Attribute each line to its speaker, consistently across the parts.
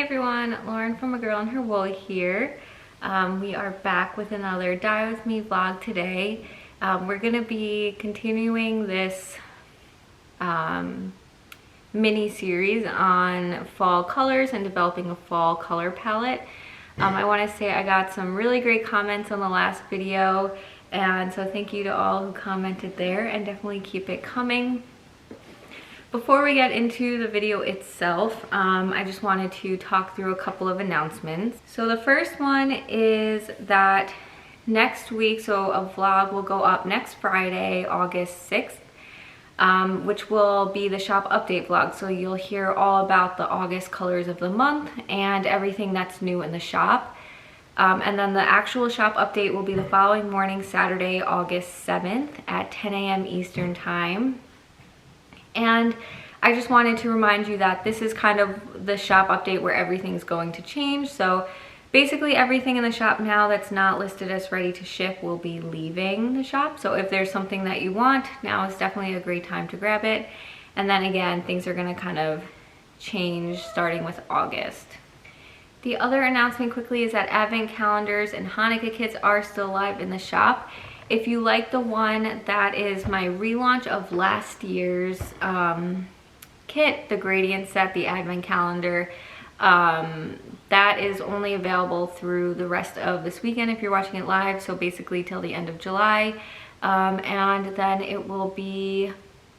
Speaker 1: everyone, Lauren from A Girl and Her Wool here. We are back with another Dye With Me vlog today. We're going to be continuing this mini series on fall colors and developing a fall color palette. I want to say I got some really great comments on the last video, and so thank you to all who commented there, and definitely keep it coming. Before we get into the video itself, I just wanted to talk through a couple of announcements. So the first one is that next week, so a vlog will go up next Friday, August 6th, which will be the shop update vlog. So you'll hear all about the August colors of the month and everything that's new in the shop. And then the actual shop update will be the following morning, Saturday, August 7th at 10 a.m. Eastern time. And I just wanted to remind you that this is kind of the shop update where everything's going to change. So basically everything in the shop now that's not listed as ready to ship will be leaving the shop. So if there's something that you want, now is definitely a great time to grab it. And then again, things are going to kind of change starting with August. The other announcement quickly is that Advent calendars and Hanukkah kits are still live in the shop. If you like the one that is my relaunch of last year's kit, the gradient set, the advent calendar, that is only available through the rest of this weekend if you're watching it live, so basically till the end of July, and then it will be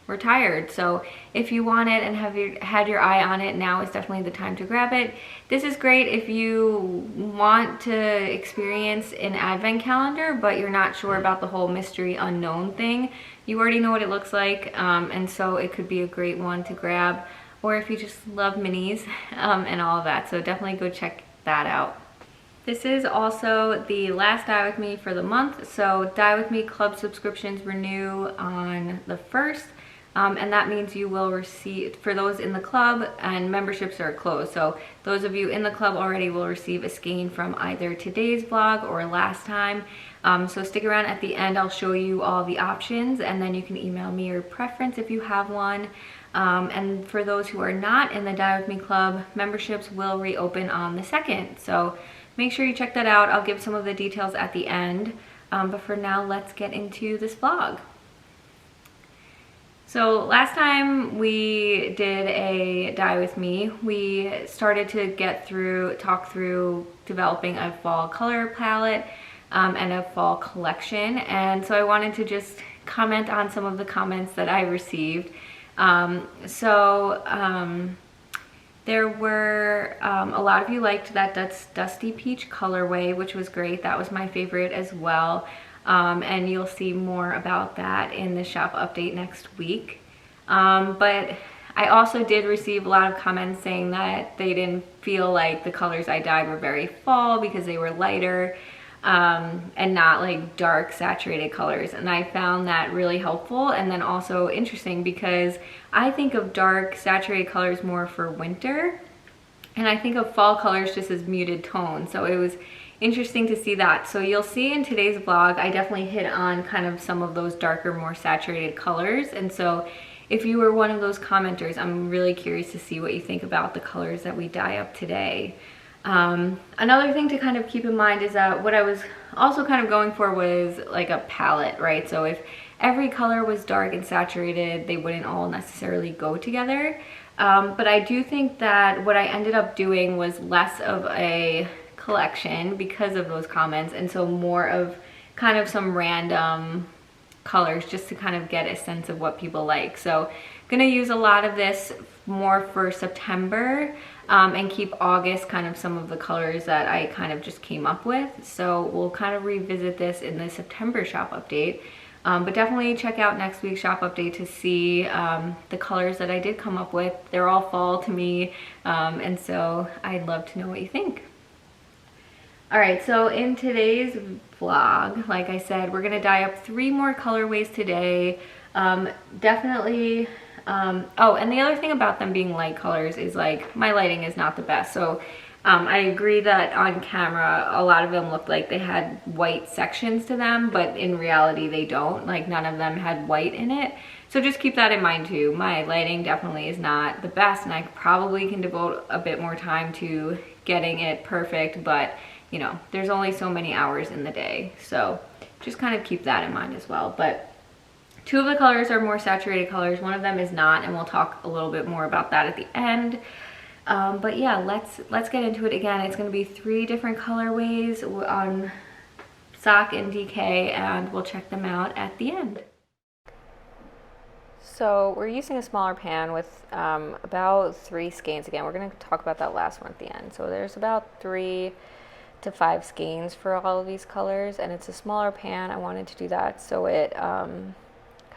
Speaker 1: retired. So if you want it and have had your eye on it, now is definitely the time to grab it. This is great if you want to experience an advent calendar but you're not sure about the whole mystery unknown thing. You already know what it looks like, and so it could be a great one to grab, or if you just love minis and all of that, so definitely go check that out. This is also the last Dye With Me for the month, so Dye With Me club subscriptions renew on the 1st. And that means you will receive, for those in the club, and memberships are closed, so those of you in the club already will receive a skein from either today's vlog or last time. So stick around at the end, I'll show you all the options, and then you can email me your preference if you have one. And for those who are not in the Dye With Me club, memberships will reopen on the 2nd, so make sure you check that out. I'll give some of the details at the end, but for now, let's get into this vlog. So last time we did a Dye With Me, we started to talk through developing a fall color palette and a fall collection. And so I wanted to just comment on some of the comments that I received. There were a lot of you liked that Dusty Peach colorway, which was great. That was my favorite as well. And you'll see more about that in the shop update next week. But I also did receive a lot of comments saying that they didn't feel like the colors I dyed were very fall because they were lighter and not like dark saturated colors. And I found that really helpful and then also interesting because I think of dark saturated colors more for winter, and I think of fall colors just as muted tones. So it was interesting to see that. So you'll see in today's vlog, I definitely hit on kind of some of those darker, more saturated colors. And so if you were one of those commenters, I'm really curious to see what you think about the colors that we dye up today. Another thing to kind of keep in mind is that what I was also kind of going for was like a palette, right? So if every color was dark and saturated, they wouldn't all necessarily go together. But I do think that what I ended up doing was less of a collection because of those comments, and so more of kind of some random colors just to kind of get a sense of what people like. So I'm gonna use a lot of this more for September and keep August kind of some of the colors that I kind of just came up with. So we'll kind of revisit this in the September shop update, but definitely check out next week's shop update to see the colors that I did come up with. They're all fall to me, and so I'd love to know what you think. Alright, so in today's vlog, like I said, we're going to dye up 3 more colorways today. Definitely, oh, and the other thing about them being light colors is like my lighting is not the best. So I agree that on camera, a lot of them looked like they had white sections to them, but in reality they don't. Like none of them had white in it. So just keep that in mind too. My lighting definitely is not the best, and I probably can devote a bit more time to getting it perfect, but you know, there's only so many hours in the day. So just kind of keep that in mind as well. But two of the colors are more saturated colors. One of them is not, and we'll talk a little bit more about that at the end. But yeah, let's get into it. Again, it's going to be 3 different colorways on sock and DK, and we'll check them out at the end. So we're using a smaller pan with about 3 skeins. Again, we're going to talk about that last one at the end. So there's about 3 to 5 skeins for all of these colors, and it's a smaller pan. I wanted to do that so it kind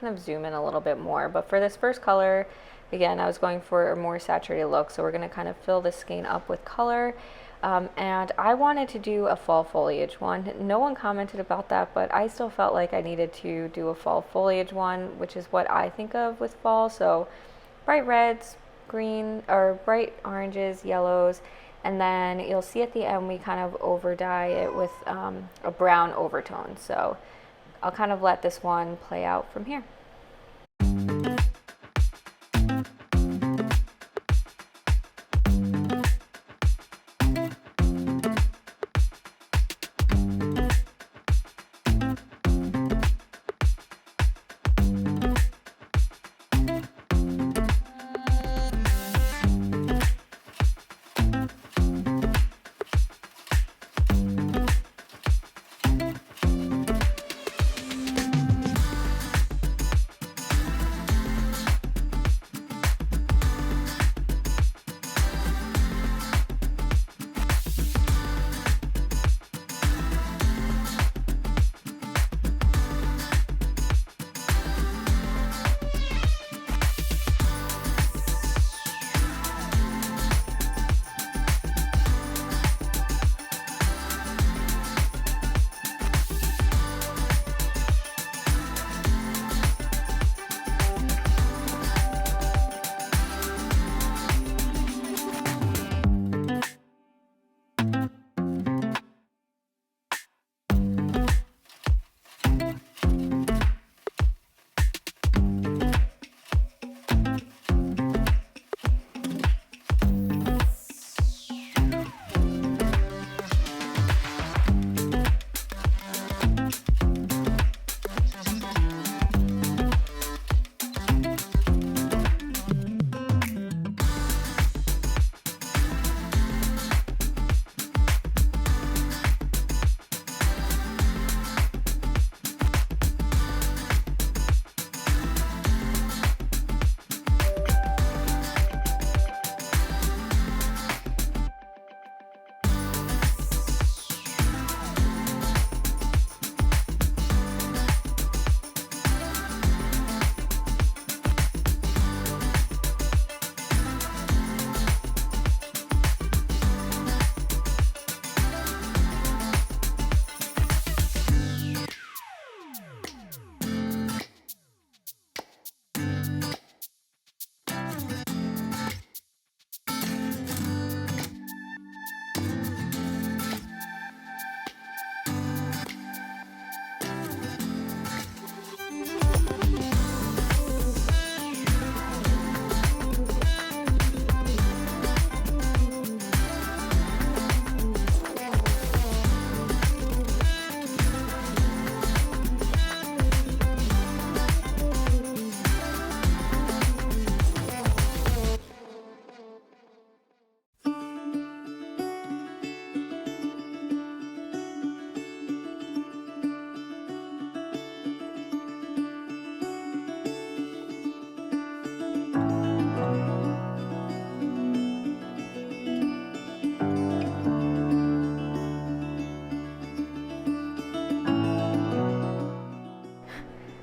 Speaker 1: of zoom in a little bit more. But for this first color, again, I was going for a more saturated look, so we're going to kind of fill this skein up with color. And I wanted to do a fall foliage one. No one commented about that, but I still felt like I needed to do a fall foliage one, which is what I think of with fall. So bright reds, green, or bright oranges, yellows, and then you'll see at the end we kind of over dye it with a brown overtone. So I'll kind of let this one play out from here.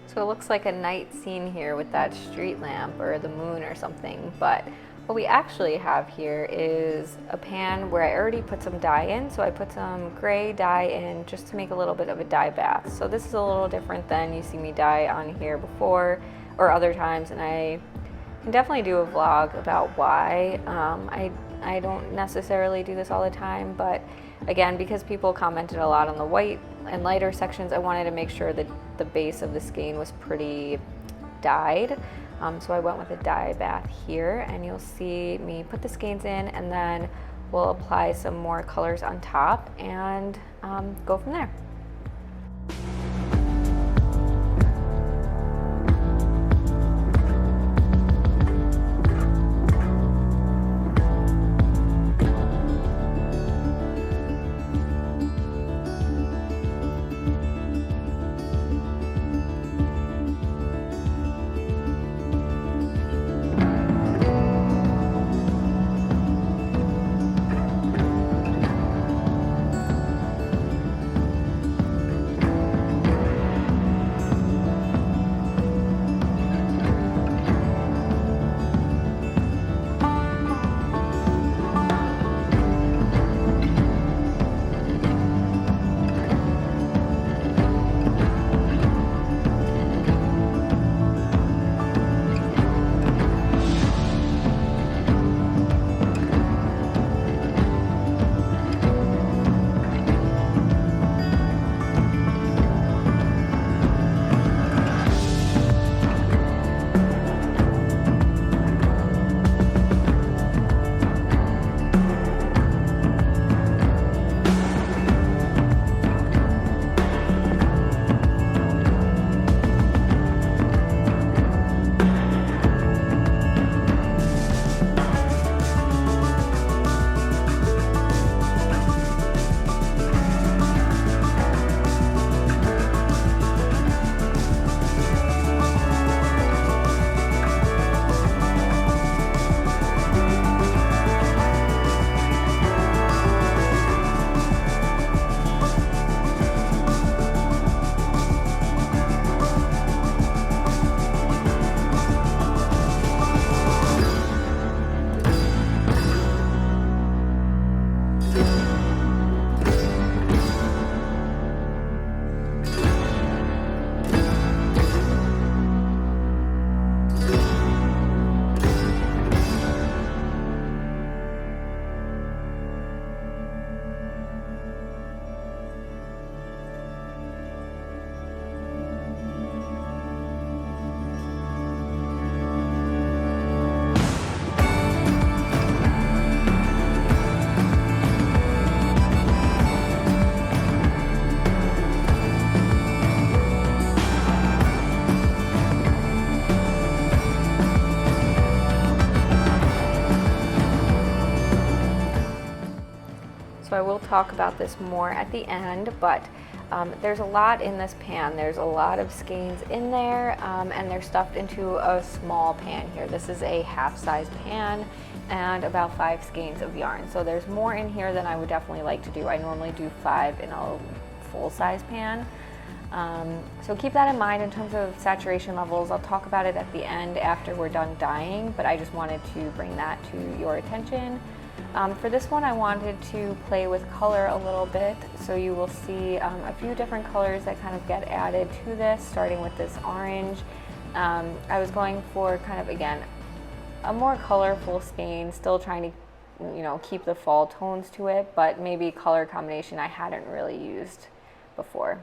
Speaker 1: So it looks like a night scene here with that street lamp or the moon or something, but what we actually have here is a pan where I already put some dye in. So I put some gray dye in just to make a little bit of a dye bath. So this is a little different than you see me dye on here before or other times, and I can definitely do a vlog about why. I don't necessarily do this all the time, but again, because people commented a lot on the white and lighter sections, I wanted to make sure that the base of the skein was pretty dyed. So I went with a dye bath here, and you'll see me put the skeins in, and then we'll apply some more colors on top and go from there. So I will talk about this more at the end, but there's a lot in this pan. There's a lot of skeins in there, and they're stuffed into a small pan here. This is a half-size pan and about 5 skeins of yarn. So there's more in here than I would definitely like to do. I normally do 5 in a full-size pan. So keep that in mind in terms of saturation levels. I'll talk about it at the end after we're done dyeing, but I just wanted to bring that to your attention. For this one, I wanted to play with color a little bit, so you will see a few different colors that kind of get added to this, starting with this orange. I was going for kind of, again, a more colorful skein, still trying to, keep the fall tones to it, but maybe color combination I hadn't really used before.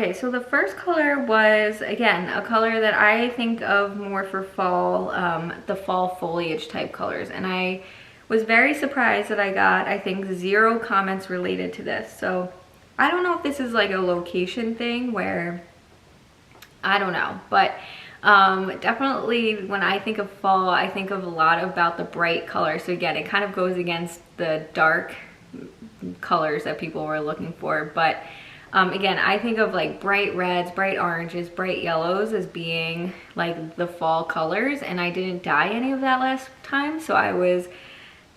Speaker 1: Okay, so the first color was, again, a color that I think of more for fall, the fall foliage type colors. And I was very surprised that I got, I think, 0 comments related to this. So I don't know if this is like a location thing where, I don't know, but definitely when I think of fall, I think of a lot about the bright colors. So again, it kind of goes against the dark colors that people were looking for, but again, I think of like bright reds, bright oranges, bright yellows as being like the fall colors, and I didn't dye any of that last time, so I was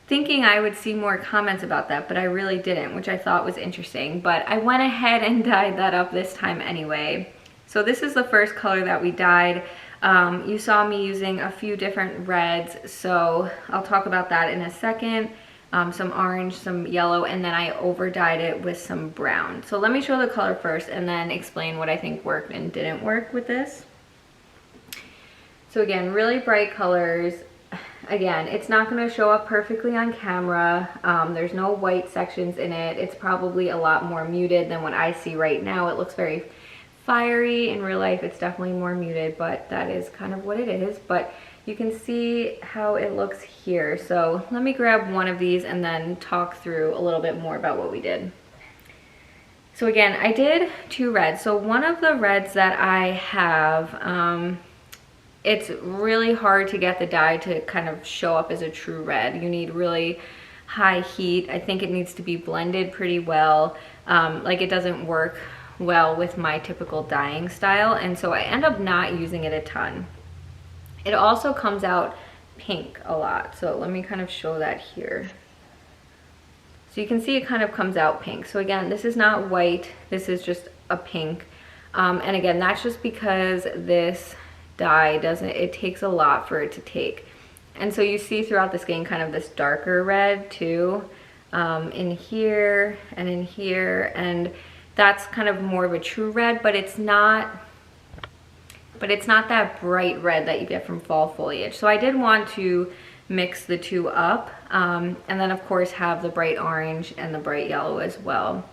Speaker 1: thinking I would see more comments about that, but I really didn't, which I thought was interesting. But I went ahead and dyed that up this time anyway. So this is the first color that we dyed. You saw me using a few different reds, so I'll talk about that in a second. Some orange, some yellow, and then I over dyed it with some brown. So let me show the color first and then explain what I think worked and didn't work with this. So again, really bright colors. Again, it's not going to show up perfectly on camera. There's no white sections in it. It's probably a lot more muted than what I see right now. It looks very fiery. In real life, it's definitely more muted, but that is kind of what it is. But you can see how it looks here. So let me grab one of these and then talk through a little bit more about what we did. So again, I did 2 reds. So one of the reds that I have, it's really hard to get the dye to kind of show up as a true red. You need really high heat. I think it needs to be blended pretty well. Like it doesn't work well with my typical dyeing style, and so I end up not using it a ton. It also comes out pink a lot, so let me kind of show that here. So you can see it kind of comes out pink. So again, this is not white, this is just a pink. And again, that's just because this dye it takes a lot for it to take. And so you see throughout the skein kind of this darker red too, in here and in here, and that's kind of more of a true red, but it's not that bright red that you get from fall foliage. So I did want to mix the two up, and then of course have the bright orange and the bright yellow as well.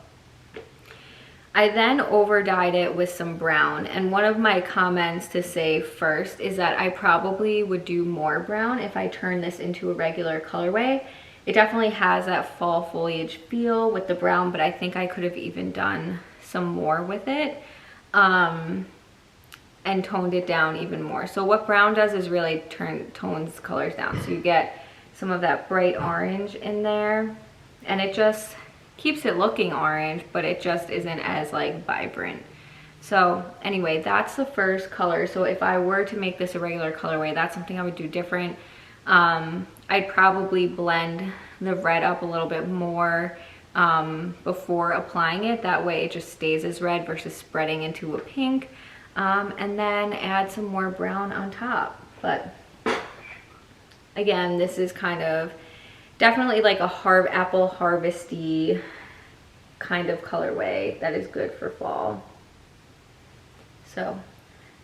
Speaker 1: I then over dyed it with some brown, and one of my comments to say first is that I probably would do more brown if I turn this into a regular colorway. It definitely has that fall foliage feel with the brown, but I think I could have even done some more with it and toned it down even more. So what brown does is really tones colors down. So you get some of that bright orange in there, and it just keeps it looking orange, but it just isn't as like vibrant. So anyway, that's the first color. So if I were to make this a regular colorway, that's something I would do different. I'd probably blend the red up a little bit more before applying it. That way it just stays as red versus spreading into a pink. And then add some more brown on top. But again, this is kind of definitely like a apple harvesty kind of colorway that is good for fall. So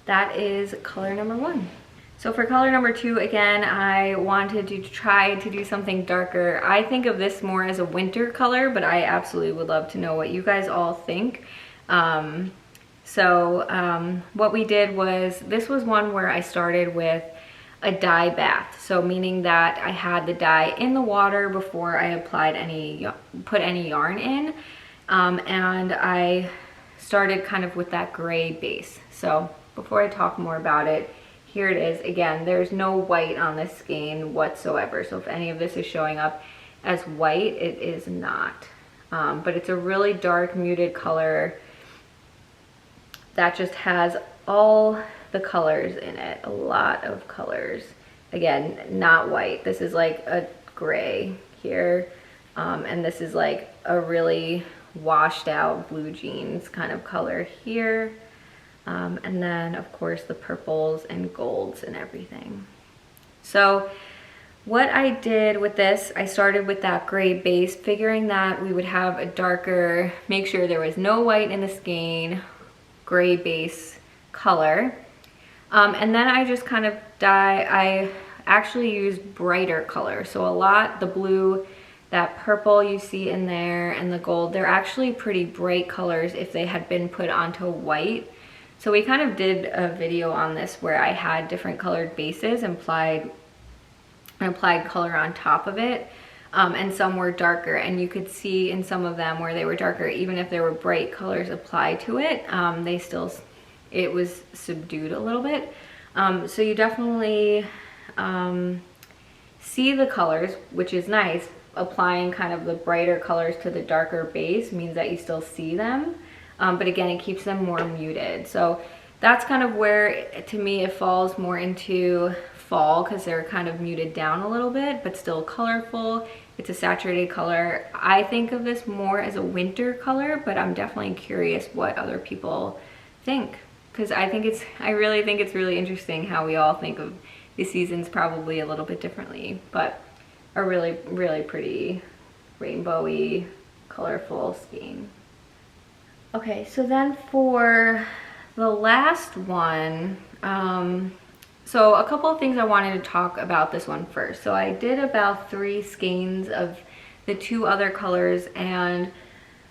Speaker 1: that is color number 1. So for color number 2, again, I wanted to try to do something darker. I think of this more as a winter color, but I absolutely would love to know what you guys all think. What we did was, this was one where I started with a dye bath. So meaning that I had the dye in the water before I put any yarn in. And I started kind of with that gray base. So before I talk more about it, here it is. Again, there's no white on this skein whatsoever. So if any of this is showing up as white, it is not. But it's a really dark muted color that just has all the colors in it, a lot of colors. Again, not white. This is like a gray here, and this is like a really washed out blue jeans kind of color here, and then of course the purples and golds and everything. So what I did with this, I started with that gray base, figuring that we would have a darker, make sure there was no white in the skein, gray base color. And then I just kind of I actually used brighter color. So the blue that purple you see in there and the gold, they're actually pretty bright colors if they had been put onto white. So we kind of did a video on this where I had different colored bases and applied color on top of it. And some were darker, and you could see in some of them where they were darker, even if there were bright colors applied to it, it was subdued a little bit. So you definitely see the colors, which is nice. Applying kind of the brighter colors to the darker base means that you still see them, but again, it keeps them more muted. So that's kind of where, to me, it falls more into fall, because they're kind of muted down a little bit, but still colorful. It's a saturated color. I think of this more as a winter color, but I'm definitely curious what other people think, because I really think it's really interesting how we all think of the seasons probably a little bit differently, but a really, really pretty rainbowy, colorful skein. Okay, so then for the last one, so a couple of things I wanted to talk about this one first. So I did about 3 skeins of the 2 other colors and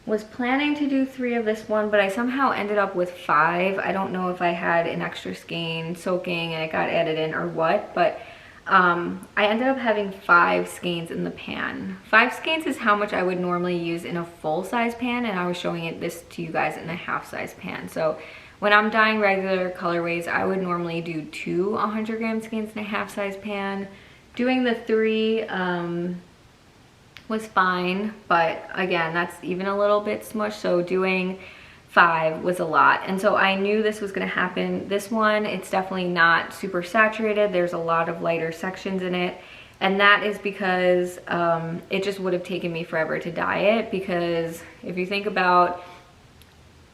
Speaker 1: was planning to do 3 of this one, but I somehow ended up with 5. I don't know if I had an extra skein soaking and it got added in or what, but I ended up having 5 skeins in the pan. 5 skeins is how much I would normally use in a full-size pan, and I was showing this to you guys in a half-size pan. So when I'm dyeing regular colorways, I would normally do 2 100-gram skeins in a half-size pan. Doing the 3 was fine, but again, that's even a little bit smushed, so doing 5 was a lot. And so I knew this was gonna happen. This one, it's definitely not super saturated. There's a lot of lighter sections in it. And that is because it just would have taken me forever to dye it, because if you think about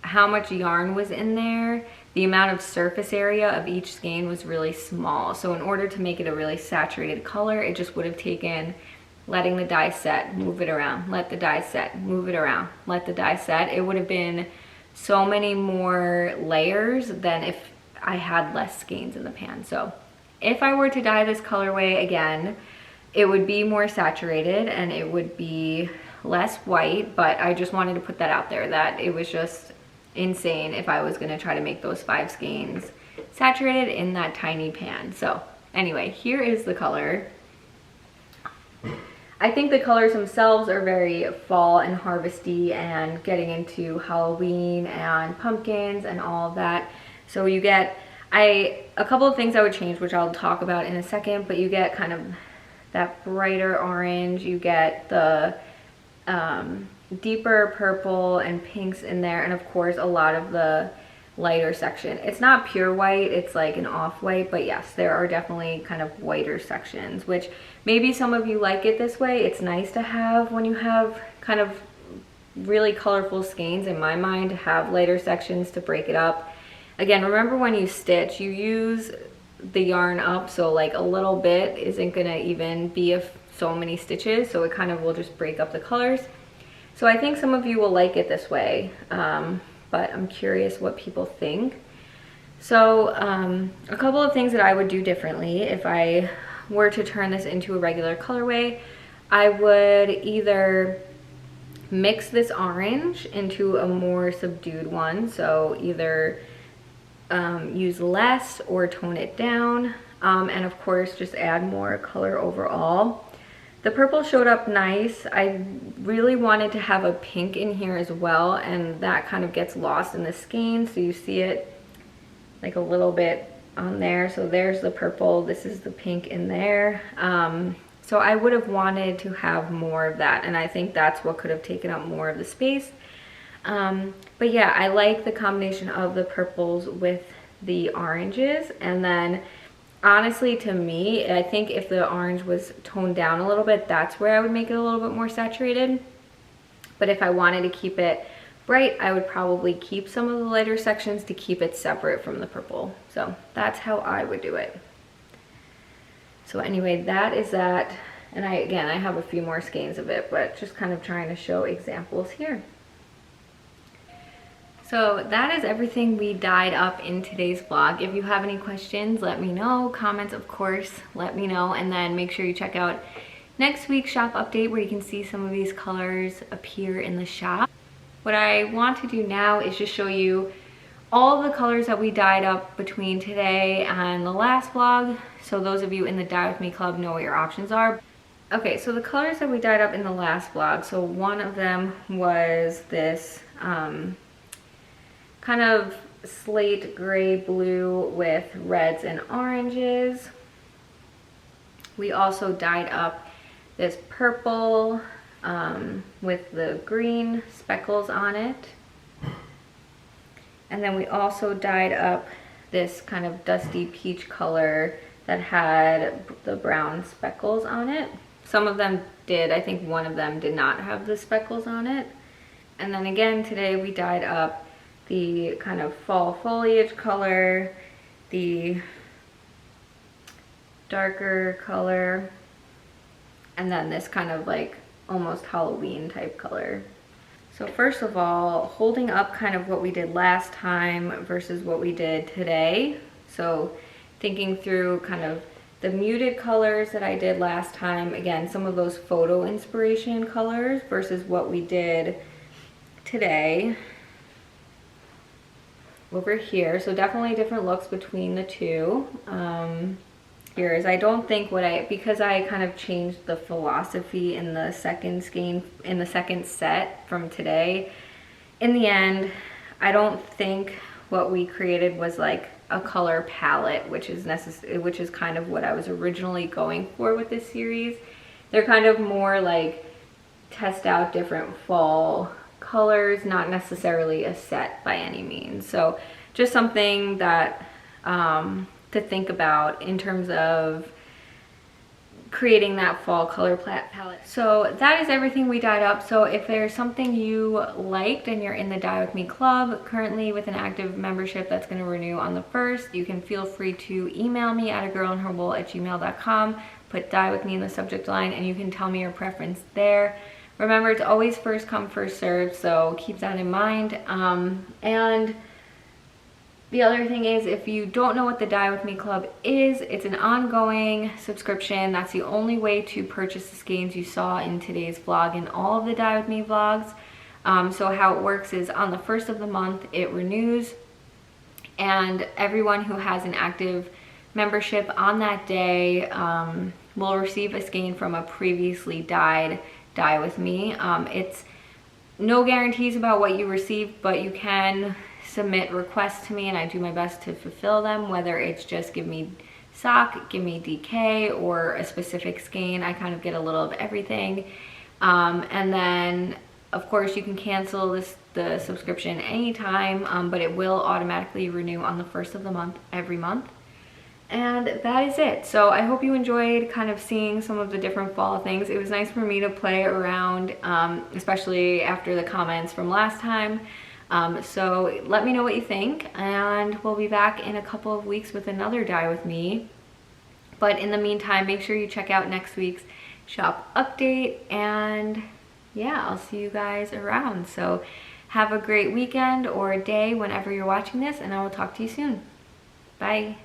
Speaker 1: how much yarn was in there, the amount of surface area of each skein was really small. So in order to make it a really saturated color, it just would have taken letting the dye set, move it around, let the dye set, move it around, let the dye set. It would have been so many more layers than if I had less skeins in the pan. So if I were to dye this colorway again, it would be more saturated and it would be less white, but I just wanted to put that out there, that it was just insane if I was gonna try to make those 5 skeins saturated in that tiny pan. So anyway, here is the color. I think the colors themselves are very fall and harvesty and getting into Halloween and pumpkins and all of that. So you get, a couple of things I would change, which I'll talk about in a second, but you get kind of that brighter orange, you get the deeper purple and pinks in there, and of course a lot of the lighter section. It's not pure white, it's like an off-white, but yes, there are definitely kind of whiter sections, which maybe some of you like it this way. It's nice to have, when you have kind of really colorful skeins, in my mind, to have lighter sections to break it up. Again, remember when you stitch, you use the yarn up, so like a little bit isn't gonna even be so many stitches, so it kind of will just break up the colors. So I think some of you will like it this way, but I'm curious what people think. So a couple of things that I would do differently if I were to turn this into a regular colorway. I would either mix this orange into a more subdued one, so either use less or tone it down, and of course just add more color overall. The purple showed up nice. I really wanted to have a pink in here as well, and that kind of gets lost in the skein, so you see it like a little bit on there. So there's the purple, this is the pink in there. So I would have wanted to have more of that, and I think that's what could have taken up more of the space. But yeah, I like the combination of the purples with the oranges, and then honestly, to me, I think if the orange was toned down a little bit, that's where I would make it a little bit more saturated. But if I wanted to keep it bright, I would probably keep some of the lighter sections to keep it separate from the purple. So that's how I would do it. So anyway, that is that. And again, I have a few more skeins of it, but just kind of trying to show examples here. So that is everything we dyed up in today's vlog. If you have any questions, let me know. Comments, of course, let me know. And then make sure you check out next week's shop update where you can see some of these colors appear in the shop. What I want to do now is just show you all the colors that we dyed up between today and the last vlog, so those of you in the Dye With Me Club know what your options are. Okay, so the colors that we dyed up in the last vlog, so one of them was this kind of slate gray blue with reds and oranges. We also dyed up this purple with the green speckles on it. And then we also dyed up this kind of dusty peach color that had the brown speckles on it. Some of them did, I think one of them did not have the speckles on it. And then again today we dyed up the kind of fall foliage color, the darker color, and then this kind of like almost Halloween type color. So first of all, holding up kind of what we did last time versus what we did today. So thinking through kind of the muted colors that I did last time, again, some of those photo inspiration colors versus what we did today over here. So definitely different looks between the two. Here is, I don't think because I kind of changed the philosophy in the second skein, in the second set from today, in the end, I don't think what we created was like a color palette, which is kind of what I was originally going for with this series. They're kind of more like test out different fall colors, not necessarily a set by any means. So just something that to think about in terms of creating that fall color palette. So that is everything we dyed up. So if there's something you liked and you're in the Dye With Me Club currently with an active membership that's going to renew on the 1st, you can feel free to email me at agirlandherwool@gmail.com, put Dye With Me in the subject line, and you can tell me your preference there. Remember, it's always first come, first served, so keep that in mind. And the other thing is, if you don't know what the Dye With Me Club is, it's an ongoing subscription. That's the only way to purchase the skeins you saw in today's vlog and all of the Dye With Me vlogs. So how it works is on the 1st of the month, it renews, and everyone who has an active membership on that day will receive a skein from a previously dyed Dye With Me. It's no guarantees about what you receive, but you can submit requests to me and I do my best to fulfill them, whether it's just give me sock, give me DK, or a specific skein. I kind of get a little of everything. And then of course you can cancel the subscription anytime, but it will automatically renew on the 1st of the month every month. And that is it. So I hope you enjoyed kind of seeing some of the different fall things. It was nice for me to play around, especially after the comments from last time. So let me know what you think, and we'll be back in a couple of weeks with another Dye With Me. But in the meantime, make sure you check out next week's shop update, and yeah, I'll see you guys around. So have a great weekend or day whenever you're watching this, and I will talk to you soon. Bye.